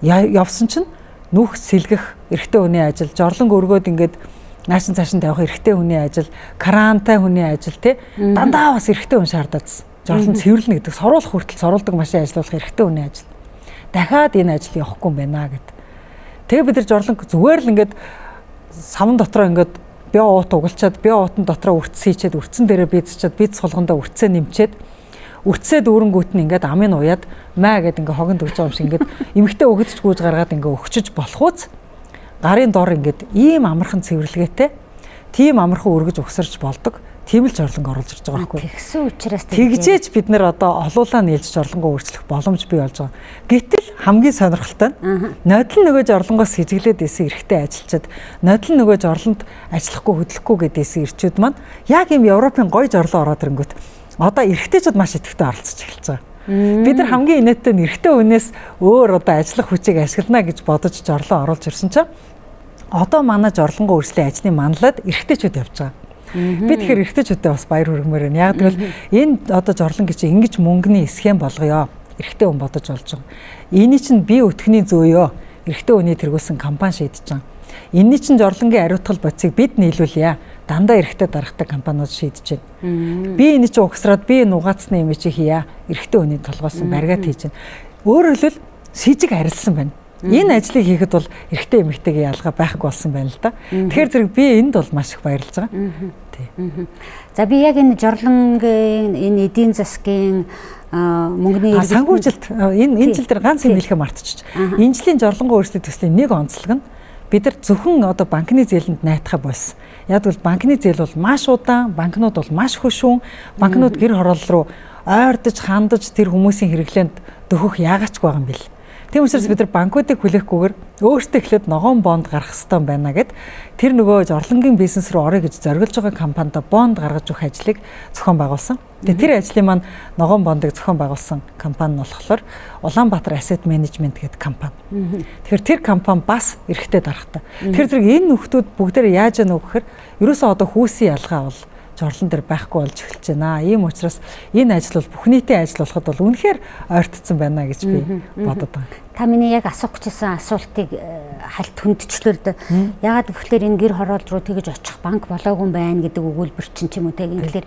явсан чинь нүх сэлгэх эрэгтэй хүний ажил, жорлонг өргөөд ингээд наашин цаашин тавих эрэгтэй хүний ажил, крантай хүний ажил тий дандаа бас эрэгтэй хүн шаардаад жорлон цэвэрлэнэ гэдэг соруулах хүртэл соруулдаг машин ажиллуулах эрэгтэй хүний ажил. Дахиад энэ ажил явахгүй юм байна гэд. Тэгээ бид нар жорлонг зүгээр л ингээд савн дотроо ингээд био уут угалчаад био уутан дотроо үрц хийчээд үрцэн дээрээ бийцчихэд бийц сулгандаа үрцээ нэмчээд үрцээ дүүрэнгүүт нь ингээд амын уяад маа гэд ингээд хогонд өгч байгаа юм шиг ингээд эмэгтэй өгөдч гүйж гаргаад ингээд өгчөж болохуц гарын дор ингээд ийм амархан цэвэрлэгээтэй тийм амархан өргөж угсарч болдог. Тийм л жорлонг оруулж ирж байгаа байхгүй. Тэгсэн учраас тэгжээч бид нар одоо олуулаа нийлж жорлонгоо өөрчлөх боломж бий болж байгаа. Гэтэл хамгийн сонирхолтой нь нодлон нөгөө жорлонгоос сэжиглээд исэн эрэгтэй ажилчид нодлон нөгөө жорлонд ажиллахгүй хөдлөхгүй гэдээсэн ирчүүд маань яг ийм Европын гоё жорлон ороод ирэнгүүт одоо эрэгтэйчүүд маш идэвхтэй оролцож эхэлж байгаа. Бид нар хамгийн инээдтэй нь эрэгтэй хүнээс өөр одоо ажиллах хүчийг ашиглана гэж бодож жорлон оруулж ирсэн чинь одоо манай жорлонгоо өөрчлөлийн ажлын манлаад эрэгтэйчүүд явж байгаа. Би тэгэхээр эрэгтэйчүүдэд бас баяр хүргэмээр байна. Яг тэгвэл энэ одоо жорлон гэж ингэж мөнгөний схем болгоё. Эрэгтэй хүн бодож болж байгаа. Эний чинь бие өтгөний зөөё. Эрэгтэй хүний тэргүүлсэн компани шийдэж байгаа. Энийн чинь жорлонгийн ариутгал бодисыг бид нийлүүлье. Дандаа эрэгтэй дарахтай компаниуд шийдэж байна. Би энэ чинь угсраад би нугаацны юм чи хийя. Эрэгтэй хүний толгойсон баригаад хийж байна. Өөрөөр хэлбэл шийжиг харилсан байна. Энэ ажлыг хийхэд бол эрэгтэй эмэгтэйгийн ялгаа байхгүй болсон байна л да. Тэгэхээр зэрэг би энд бол маш их баярлж байгаа. Тий. За би яг энэ жорлонгийн энэ эдийн засгийн мөнгөний санхүүжилт энэ жил дээр ганц юм хэлэхэ мартчих. Энэ жилийн жорлонгоо өөрчлөлт төслийн нэг онцлог нь бид нар зөвхөн одоо банкны зээлэнд найтахаа болсон. Яг бол банкны зээл бол маш удаан, банкнууд бол маш хөшүүн, банкнууд гэр хороолол руу ойрдож, хандаж тэр хүмүүсийн хэрэглээнд дөхөх яагач байгаа юм бэл. Тийм учраас бид нар банкуудыг хүлээхгүйгээр өөрсдөө эхлээд ногоон бонд гаргах хэрэгтэй байна гэд тэр нөгөө жорлонгийн бизнес рүү орё гэж зориулж байгаа компанид бонд гаргаж өгөх ажлыг зохион байгуулсан. Тэгээ тэр ажлын маань ногоон бондыг зохион байгуулсан компани нь болохоор Улаанбаатар Asset Management гэдэг компани. Тэгэхээр тэр компани бас эрхтэй дарахтай. Тэгэхээр зэрэг энэ нөхдүүд бүгдээр яаж яана вэ гэхээр ерөөсөө одоо хүүсийн ялгаа бол жорлон дээр байхгүй болж эхэлж байна. Ийм учраас энэ ажил бол бүх нийтийн ажил болоход бол үнэхээр ойртсон байна гэж би бодод байгаа. Та миний яг асуух гэжсэн асуултыг хальт хөндчлөлд ягаад гэвэл энэ гэр хороол руу тэгж очих банк болоогүй байна гэдэг өгүүлбэр чинь ч юм уу тийм тэгэхээр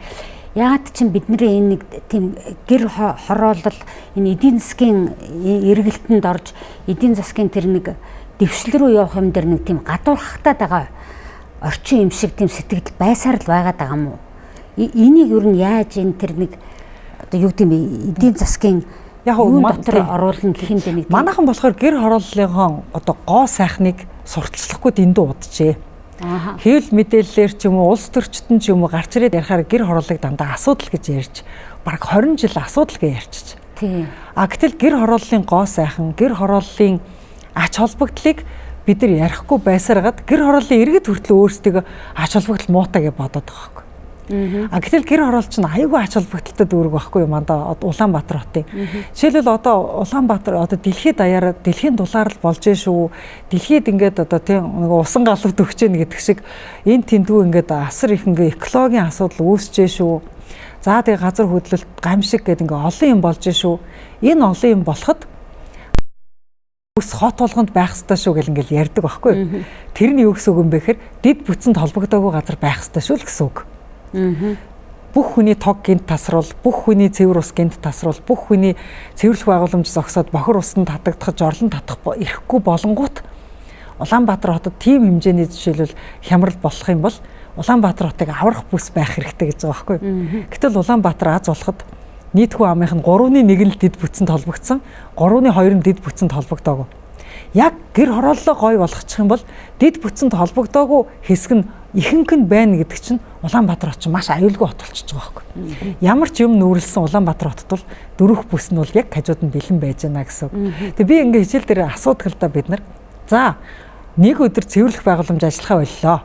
ягаад чинь бидний энэ нэг тийм гэр хороолол энэ эдийн засгийн эргэлтэнд орж эдийн засгийн тэр нэг дэвшил рүү явах юм дээр нэг тийм гадуурхтаад байгаа орчин юм шиг тийм сэтгэл байсаар л байгаад байгаа юм уу? Энийг юу нь яаж энэ тэр нэг одоо юу гэдэм бэ эдийн засгийн яг дотор оруулна гэх юм дээ нэг манайхан болохоор гэр хорооллын одоо гоо сайхныг сурталчлахгүй дэндүү уджээ. Хэвлэл мэдээллээр ч юм уу улс төрчтөн ч юм уу гарч ирээд ярихаар гэр хорооллыг дандаа асуудал гэж ярьж бараг 20 жил асуудал гэж ярьчих. Тийм. Гэтэл гэр хорооллын гоо сайхан, гэр хорооллын ач холбогдлыг бид нар ярихгүй байсараад гэр хорооллын иргэд хүртэл өөрсдөө ач холбогдол муутай гэж бодоод байгаа байхгүй. Гэтэл гэр хороолч нь аюулгүй ач холбогдолтой дүүрэг байхгүй юм анда Улаанбаатар хотын. Жишээлбэл одоо Улаанбаатар одоо дэлхийд даяараа дэлхийн дулаар л болж шүү. Дэлхийд ингээд одоо тийм нэг усан галууд өгч гэнэ гэдэг шиг энэ тэндүү ингээд асар их ингээд экологийн асуудал үүсэж шүү. За тэгээ газар хөдлөлт гамшиг гэдэг ингээд олон юм болж шүү. Энэ олон юм болоход ус хот болгонд байх ёстой шүү гэл ингээл ярьдаг байхгүй. Тэрний юу гэсэн үг юм бэ гэхээр дид бүтцэнд холбогдоогүй газар байх ёстой шүү л гэсэн үг. Бүх хүний тог гинт тасрал, бүх хүний цэвэр ус гинт тасрал, бүх хүний цэвэрлэх байгууламж зогсоод бохор усанд татагдах, жорлон татах ирэхгүй болонгууд Улаанбаатар хотод тийм хэмжээний жишээлбэл хямрал болох юм бол Улаанбаатар хотыг аврах бүс байх хэрэгтэй гэж байгаа байхгүй. Гэтэл Улаанбаатар аз болоход нийт хүн амынх нь 3-1 л дид бүтцэнд холбогдсон, 3-2 нь дид бүтцэнд холбогдоогүй. Яг гэр хорооллоо гой болгочих юм бол дид бүтцэнд холбогдоогүй хэсэг нь ихэнх нь байна гэдэг чинь Улаанбаатар хот чинь маш аюулгүй хот болчихж байгаа байхгүй. Ямар ч юм нүүрлсэн Улаанбаатар хотод бол дөрөх бүс нь бол яг хажууд нь бэлэн байж байна гэсэн. Тэгээ би ингээ хичээл дээр асуудаг л да бид нар. За нэг өдөр цэвэрлэх байгууламж ажиллахаа боллоо.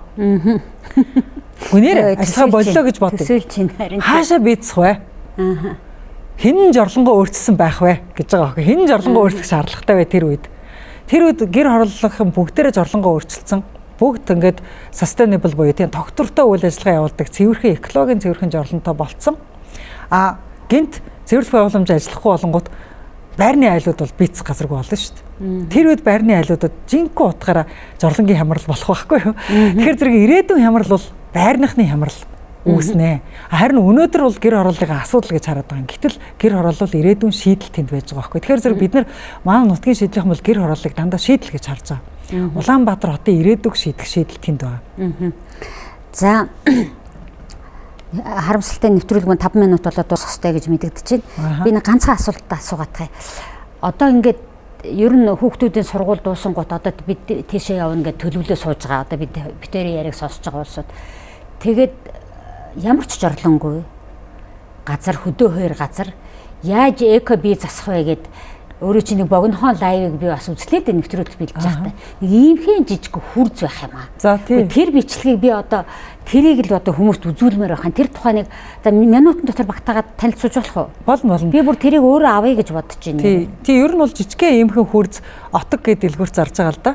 Гүнээр ажиллахаа боллоо гэж бодъё. Хаашаа бийцэх вэ? Хин жорлонгоо өөрчилсөн байх вэ гэж байгаа байхгүй. Хин жорлонгоо өөрчлөх шаардлагатай вэ тэр үед. Тэр үед гэр хорооллын бүгдээрээ жорлонгоо өөрчилсөн. Бүгд ингээд sustainable буюу тийм тогтвортой үйл ажиллагаа явуулдаг цэвэрхэн экологийн цэвэрхэн жорлонтой болцсон. Гинт цэвэрлэх байгууламж ажиллахгүй болонгууд байрны айлууд бол бийцэх газаргүй болно шүү дээ. Тэр үед байрны айлуудад жинхэнэ утгаараа жорлонгийн хямрал болох байхгүй юу. Тэгэхээр зэрэг ирээдүйн хямрал бол байрныхны хямрал үүснэ. Харин өнөөдөр бол гэр хорооллын асуудал гэж хараад байгаа юм. Гэтэл гэр хороол бол ирээдүйн шийдэл тэнд байж байгаа байхгүй. Тэгэхээр зэрэг бид нар маань нутгийн шийдлийнх нь бол гэр хорооллыг дандаа шийдэл гэж харж байгаа. Улаанбаатар хотын ирээдүйг шийдэх шийдэл тэнд байгаа. За харамсалтай нэвтрүүлэг 5 минут болоод дуусах ёстой гэж мэдэгдэж байна. Би нэг ганцхан асуулт асуугаадах. Одоо ингээд ер нь хүүхдүүдийн сургууль дуусангууд одоо бид тийшээ явна гэж төлөвлөө сууж байгаа. Одоо бид битэрийн яриаг сонсож байгаа улсууд. Тэгээд ямар ч жорлонгүй газар хөдөө хоёр газар яаж эко бие засах вэ гэд өөрөө чинь нэг богинохон лайвыг би бас үзлээд нэвтрүүлэлт бэлдэж байхдаа нэг иймхэн жижиг хүрз байх юм аа. За тийм. Тэр бичлэгийг би одоо тэрийг л одоо хүмүүст үзүүлмээр байхan тэр тухайныг за минутын дотор багтаагаад танилцуулж болох уу? Болно. Би бүр тэрийг өөрөө авъя гэж бодож байна. Тий, ер нь бол жижигхэн иймхэн хүрз отог гэдэг дэлгүүр зарж байгаа л да.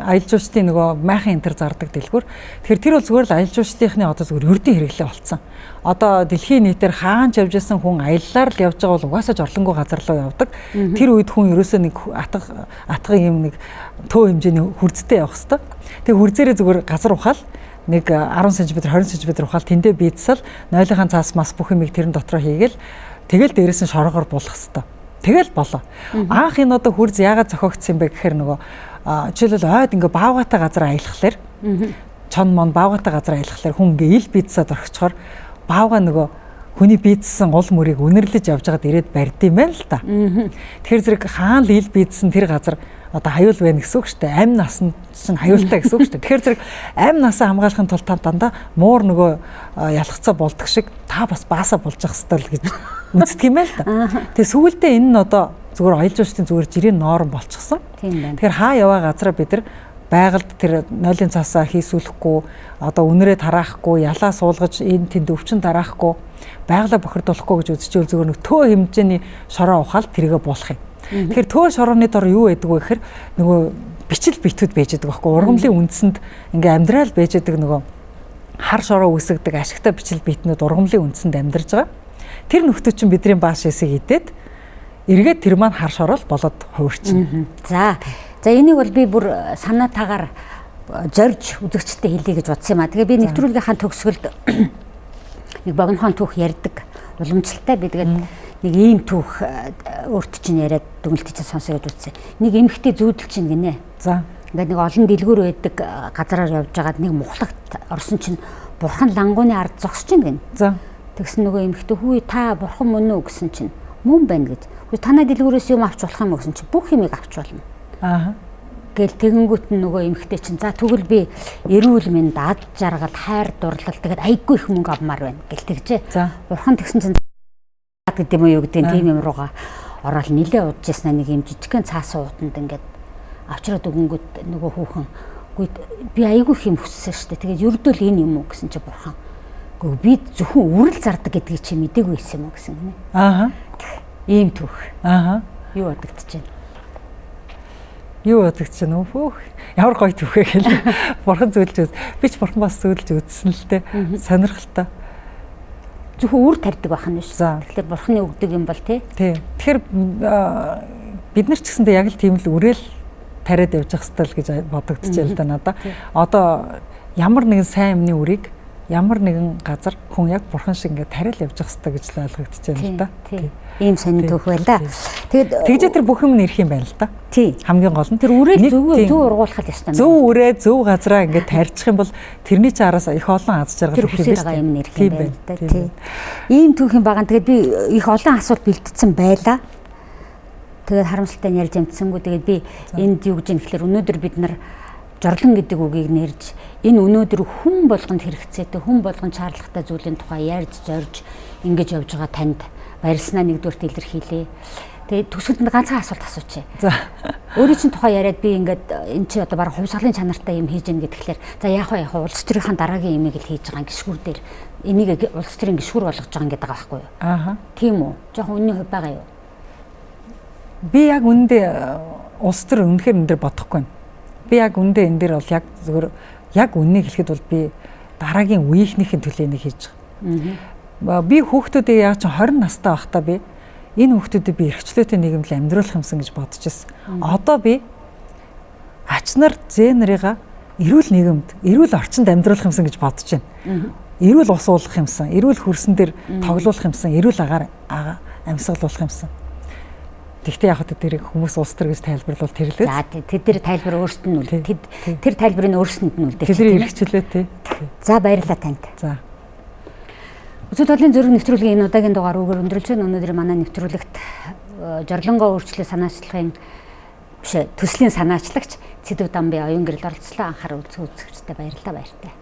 Аялал жуулчдын нөгөө майхан энтер зардаг дэлгүүр. Тэгэхээр тэр бол зүгээр л аялал жуулчдынхны одоо зүгээр ердийн хэрэглээ болцсон. Одоо дэлхийн нийтээр хаан ч явж исэн хүн аяллаар л явж байгаа бол угаасаа жорлонгоо газар руу явдаг. Тэр үед хүн ерөөсөө нэг атган юм нэг төө хэмжээний хүрзтэй явах хэвээр. Тэгээ хүрзээрээ зүгээр газар ухаал нэг 10 см 20 см ухаал тэндээ бийцсэл нойлынхаа цаас мас бүх юмыг тэрэн дотроо хийгээл тэгэл дээрээс нь шорогоор булах хэвээр. Тэгэл болоо. Анх энэ одоо хурц яагаад зохиогдсон юм бэ гэхээр нөгөө жишээлбэл ойд ингээ баавгатай газар аялахлаар чон мон баавгатай газар аялахлаар хүн ингээ ил бийцсад орчихоор баавга нөгөө хүний бийцсэн гол мөрийг үнэрлэж явж байгаад ирээд барьд юм байна л та. Тэгэхээр зэрэг хаан л ил бийцсэн тэр газар одоо хаюул байна гэсэн үг шүү дээ. Амь насанд чинь хаюултай гэсэн үг шүү дээ. Тэгэхээр зэрэг амь насаа хамгаалахын тулд та дандаа муур нөгөө ялгцаа болдог шиг та бас баасаа болж явах хэрэгтэй л гэж үздэг юм байл та. Тэгээ сүүлдээ энэ нь одоо зүгээр оёлж уушдын зүгээр жирийн норм болчихсон. Тэгэхээр хаа яваа газараа бид нар байгальд тэр нойлын цаасаа хийсүүлэхгүй одоо үнэрээ тараахгүй ялаа суулгаж энэ тэнд өвчин тараахгүй байгалаа бохирдуулахгүй гэж үзчихвэл зүгээр нэг төө хэмжээний шороо ухаал тэргээ болох юм. Тэгэхээр төө шорооны дор юу байдаг вэ гэхээр нөгөө бичил битүүд байж байгаа байхгүй ургамлын үндсэнд ингээ амьдрал байж байгаа нөгөө хар шороо үсгдэг ашигтай бичил битнүүд ургамлын үндсэнд амьдарч байгаа. Тэр нөхдөө чинь бидний бааш эсийг идээд эргээд тэр маань хар шороол болоод хувирчин. За энийг бол би бүр санаатаагаар зорж үзэгчтэй хэлье гэж бодсон юм а. Тэгээ би нэвтрүүлгийнхаа төгсгөлд нэг богинохон түүх ярьдаг уламжлалтай би тэгээд нэг ийм түүх өөрт чинь яриад дүнэлтээ чинь сонсоо гэж үзсэн. Нэг эмэгтэй зүүдэл чинь гинэ. За. Ингээд нэг олон дэлгүүр байдаг газараар явж байгаад нэг мухлагт орсон чинь бурхан лангууны ард зогсож гин. За. Тэгсэн нөгөө эмэгтэй хүү та бурхан мөн үү гэсэн чинь мөн байна гэж. Хүү танай дэлгүүрээс юм авч болох юм гэсэн чинь бүх юмыг авч болно. Гэл тэгэнгүүт нь нөгөө эмэгтэй чинь за тэгвэл би эрүүл мэнд ад жаргал хайр дурлал тэгээд айгүй их мөнгө авмаар байна гэл тэгжээ. Бурхан тэгсэн чинь гэдэг юм уу юу гэдэг тийм юм руугаа ороод нилээ удажсна нэг юм жижигхэн цаасан уутанд ингээд авчраад өгөнгөт нөгөө хүүхэн би айгүй их юм хүссэн шүү дээ. Тэгээд ердөө л энэ юм уу гэсэн чи бурхан. Гэхдээ би зөвхөн үрэл зардаг гэдгийг чи мдэггүй байсан юм уу гэсэн гинэ. Ийм түүх. Юу бодогдож байна? Юу бодогдож байна вэ? Ямар гоё түүхээ гэл. Бурхан зөвлөж үз. Би ч бурхан бас зөвлөж үзсэн л дээ. Сонирхолтой. Зөвхөн үр тарьдаг байх нь биш. Тэгэхээр бурханы өгдөг юм бол тий. Тэгэхээр бид нар ч гэсэндээ яг л тийм л үрээл тариад явж явах хэрэгтэй л гэж бодогдчихэ л да надаа. Одоо ямар нэгэн сайн юмны үрийг ямар нэгэн газар хүн яг бурхан шиг ингээд тариал явж явах хэрэгтэй гэж л ойлгогдчихэ л да. Ийм сонин түүх байла. Тэгээд тэгж тэр бүх юм нэрх юм байна л да. Хамгийн гол нь тэр үрээ зөв ургуулах л ёстой. Зөв үрээ зөв газараа ингээд тарьчих юм бол тэрний ч араас их олон аз жаргал өгөх юм нэрх юм байна л да. Ийм түүхийн байгаа. Тэгээд би их олон асуулт бэлдсэн байла. Тэгээд харамсалтай нь ярьж амтсангүй. Тэгээд би энд юу гэж юм гэхээр өнөөдөр бид нар жорлон гэдэг үгийг нэрж энэ өнөөдөр хүн болгонд хэрэгцээтэй хүн болгонд шаардлагатай зүйлийн тухай ярьж зорж ингэж явж байгаа танд баярлснаа нэгдүгээрт илэрхийлье. Тэгээд төсөлд ганцхан асуулт асуучих. За. Өөрийн чинь тухай яриад би ингээд эн чи одоо баг хувьсгалын чанартай юм хийж гэнэ гэхлээр за яах вэ улс төрийн дараагийн имийг л хийж байгаа гişгүр дээр энийг улс төрийн гişгүр болгож байгаа гэдэг байгаа байхгүй юу? Тийм үү? Жохон үнний хувь байгаа юу? Би яг үндэ улс төр үнэхээр энэ дэр бодохгүй юм. Би яг үндэ энэ дэр бол яг зөвхөн яг үннийг хэлэхэд бол би дараагийн үеийнхнийхээ төлөөнийг хийж байгаа. Би хүүхдүүдээ яг ч 20 настай байхдаа би энэ хүүхдүүдээ би эрхчлөөтэй нийгэмд амьдруулах юмсан гэж бодож ирсэн. Одоо би ач нар зээ нарыгаа эрүүл нийгэмд, эрүүл орчинд амьдруулах юмсан гэж бодож байна. Эрүүл ус уулгах юмсан, эрүүл хөрсөн дээр тоглуулах юмсан, эрүүл агаар амьсгалуулах юмсан. Тэгтээ яг тэр хүмүүс улс төр гэж тайлбарлавал тэр л үү? За тэр тайлбар өөрсдөд нь үл. Тэр тайлбарыг өөрсдөд нь үлдээч. Тэр эрхчлээ тий. За баярлалаа танд. За. Үзэл бодлын зөрөг нэвтрүүлгийн энэ удаагийн дугаар үгээр өндөрлж байна. Өнөөдөр манай нэвтрүүлэгт Жорлонгоо өөрчиле санаачлагын төслийн санаачлагч Цэдэвдамбын Оюунгэрэл оролцлоо. Анхаарал үзэгчтэй баярлалаа баяртай.